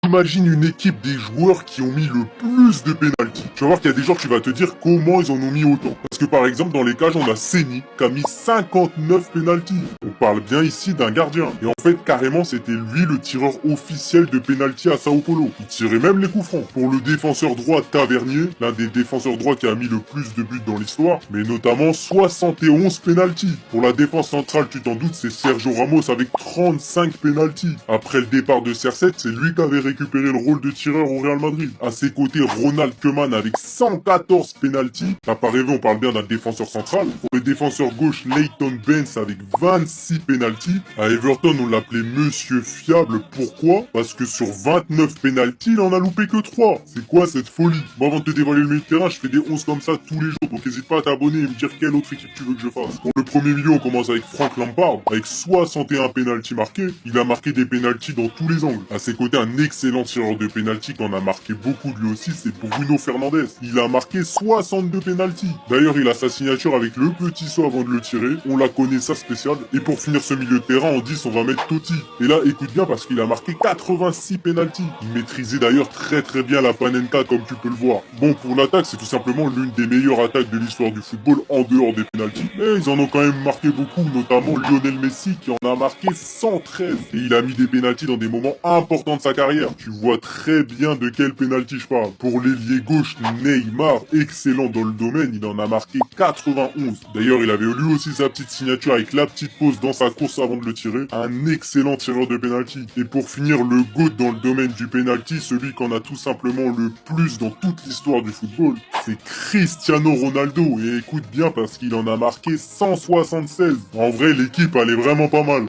Imagine une équipe des joueurs qui ont mis le plus de pénalty. Tu vas voir qu'il y a des joueurs, tu vas te dire comment ils en ont mis autant. Parce que par exemple, dans les cages, on a Seni qui a mis 59 pénalty. On parle bien ici d'un gardien. Et en fait, carrément, c'était lui le tireur officiel de pénalty à Sao Paulo. Il tirait même les coups francs. Pour le défenseur droit Tavernier, l'un des défenseurs droits qui a mis le plus de buts dans l'histoire, mais notamment 71 pénalty. Pour la défense centrale, tu t'en doutes, c'est Sergio Ramos avec 35 pénalty. Après le départ de CR7, c'est lui qui avait récupéré le rôle de tireur au Real Madrid. À ses côtés, Ronald Koeman avec 114 pénalty. T'as pas rêvé, on parle bien d'un défenseur central. Pour le défenseur gauche, Leighton Baines avec 26 pénalty. À Everton, on l'appelait Monsieur Fiable. Pourquoi? Parce que sur 29 pénalty, il en a loupé que 3. C'est quoi cette folie? Moi, avant de te dévoiler le milieu de terrain, je fais des 11 comme ça tous les jours. Donc n'hésite pas à t'abonner et me dire quelle autre équipe tu veux que je fasse. Pour le premier milieu, on commence avec Frank Lampard. Avec 61 pénalty marqués. Il a marqué des pénalty dans tous les angles. À ses côtés, un excellent tireur de pénalty qui en a marqué beaucoup lui aussi, c'est Bruno Fernandes. Il a marqué 62 pénalty. D'ailleurs, il a sa signature avec le petit saut avant de le tirer. On la connaît, ça spécial. Et pour finir ce milieu de terrain, en 10, on va mettre Totti. Et là, écoute bien parce qu'il a marqué 86 pénalty. Il maîtrisait d'ailleurs très bien la panenka comme tu peux le voir. Bon, pour l'attaque, c'est tout simplement l'une des meilleures attaques de l'histoire du football en dehors des pénalty. Mais ils en ont quand même marqué beaucoup, notamment Lionel Messi qui en a marqué 113. Et il a mis des pénalty dans des moments importants de sa carrière. Tu vois très bien de quel pénalty je parle. Pour l'ailier gauche, Neymar, excellent dans le domaine, il en a marqué 91. D'ailleurs, il avait lui aussi sa petite signature avec la petite pause dans sa course avant de le tirer. Un excellent tireur de pénalty. Et pour finir, le GOAT dans le domaine du pénalty, celui qu'on a tout simplement le plus dans toute l'histoire du football, c'est Cristiano Ronaldo. Et écoute bien parce qu'il en a marqué 176. En vrai, l'équipe, elle est vraiment pas mal.